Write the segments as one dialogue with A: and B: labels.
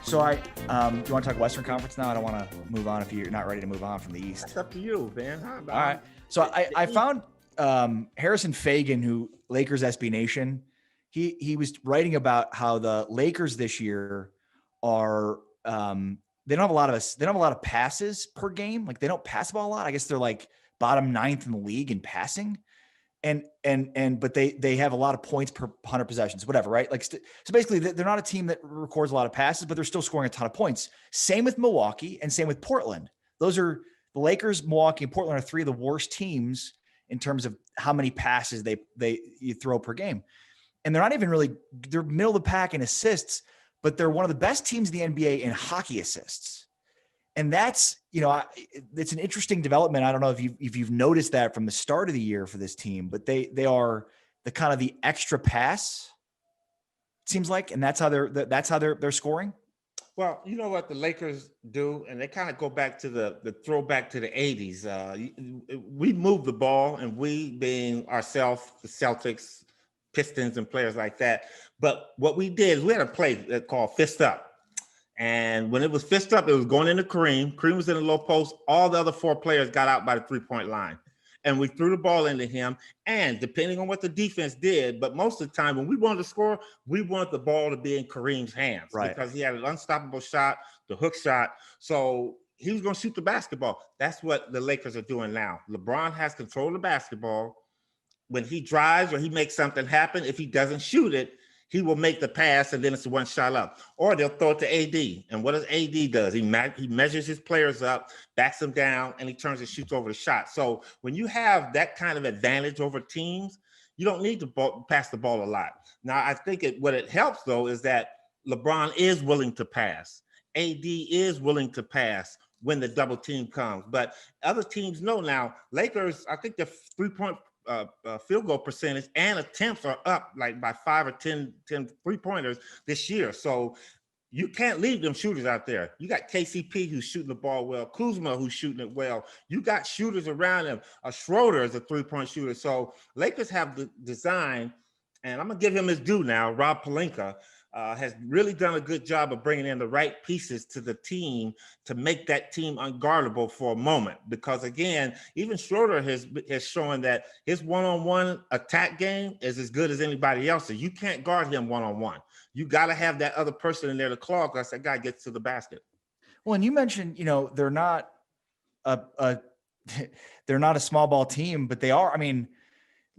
A: So do you want to talk Western Conference now? I don't want to move on if you're not ready to move on from the East.
B: That's up to you, man. How about
A: All right. So I found Harrison Fagan, who Lakers SB Nation, he was writing about how the Lakers this year are they don't have a lot of passes per game. Like they don't pass the ball a lot. I guess they're like bottom 9th in the league in passing. But they have a lot of points per 100 possessions, whatever, right? Like, so basically they're not a team that records a lot of passes, but they're still scoring a ton of points. Same with Milwaukee and same with Portland. Those are the Lakers, Milwaukee, and Portland are three of the worst teams in terms of how many passes you throw per game. And they're not even really, they're middle of the pack in assists, but they're one of the best teams in the NBA in hockey assists. And that's, it's an interesting development. I don't know if you've noticed that from the start of the year for this team, but they are the kind of the extra pass, it seems like, and that's how they're scoring.
B: Well, you know what the Lakers do, and they kind of go back to the throwback to the 80s. We move the ball, and we being ourselves, the Celtics, Pistons, and players like that. But what we did is we had a play called Fist Up. And when it was fist up, it was going into Kareem. Kareem was in the low post. All the other four players got out by the three-point line. And we threw the ball into him. And depending on what the defense did, but most of the time when we wanted to score, we wanted the ball to be in Kareem's hands.
A: Right.
B: Because he had an unstoppable shot, the hook shot. So he was going to shoot the basketball. That's what the Lakers are doing now. LeBron has control of the basketball. When he drives or he makes something happen, if he doesn't shoot it, he will make the pass, and then it's one shot up. Or they'll throw it to AD. And what does AD does? He measures his players up, backs them down, and he turns and shoots over the shot. So when you have that kind of advantage over teams, you don't need to pass the ball a lot. Now, I think what it helps, though, is that LeBron is willing to pass. AD is willing to pass when the double team comes. But other teams know now. Lakers, I think the three-point field goal percentage and attempts are up like by 5 or 10 3-pointers this year. So you can't leave them shooters out there. You got KCP who's shooting the ball well, Kuzma who's shooting it well. You got shooters around him. Schroeder is a 3-point shooter. So Lakers have the design, and I'm gonna give him his due now. Rob Pelinka has really done a good job of bringing in the right pieces to the team to make that team unguardable for a moment. Because again, even Schroeder has shown that his one-on-one attack game is as good as anybody else's. You can't guard him one-on-one. You got to have that other person in there to claw because that guy gets to the basket.
A: Well, and you mentioned, they're not they're not a small ball team, but they are. I mean,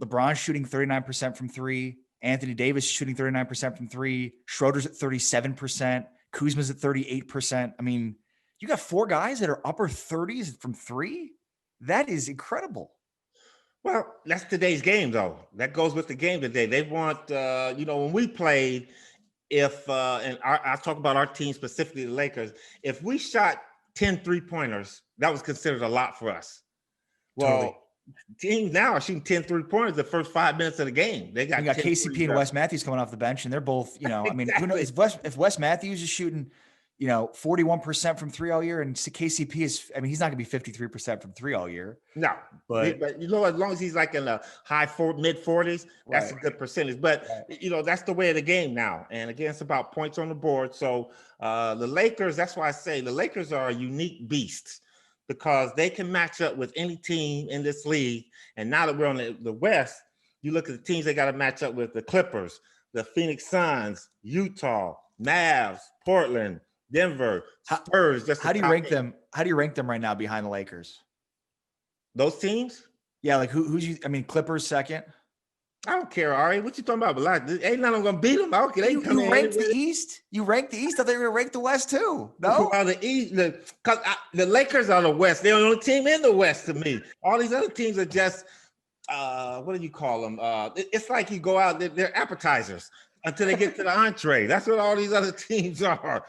A: LeBron's shooting 39% from three. Anthony Davis shooting 39% from three. Schroeder's at 37%. Kuzma's at 38%. I mean, you got four guys that are upper 30s from three. That is incredible.
B: Well, that's today's game, though. That goes with the game today. They want, when we played, I talk about our team, specifically the Lakers, if we shot 10 3-pointers, that was considered a lot for us. Well, totally. Teams now are shooting 10 3-pointers the first 5 minutes of the game. They got
A: KCP and Wes Matthews coming off the bench, and they're both, exactly. I mean, who knows if Wes Matthews is shooting, 41% from three all year, and KCP is, I mean, he's not going to be 53% from three all year.
B: No, but as long as he's like in the mid 40s, that's right. A good percentage. But right. That's the way of the game now. And again, it's about points on the board. So the Lakers, that's why I say the Lakers are a unique beast, because they can match up with any team in this league. And now that we're on the West, you look at the teams they got to match up with: the Clippers, the Phoenix Suns, Utah, Mavs, Portland, Denver, Spurs.
A: How do you rank them? How do you rank them right now behind the Lakers?
B: Those teams?
A: Yeah, like Clippers second.
B: I don't care, Ari. What you talking about? Ain't none of them gonna beat them. Okay,
A: you ranked the East. You ranked the East. I thought you were gonna rank the West too. No,
B: well, the East, because the Lakers are the West. They're the only team in the West to me. All these other teams are just what do you call them? It's like you go out. They're appetizers until they get to the entree. That's what all these other teams are.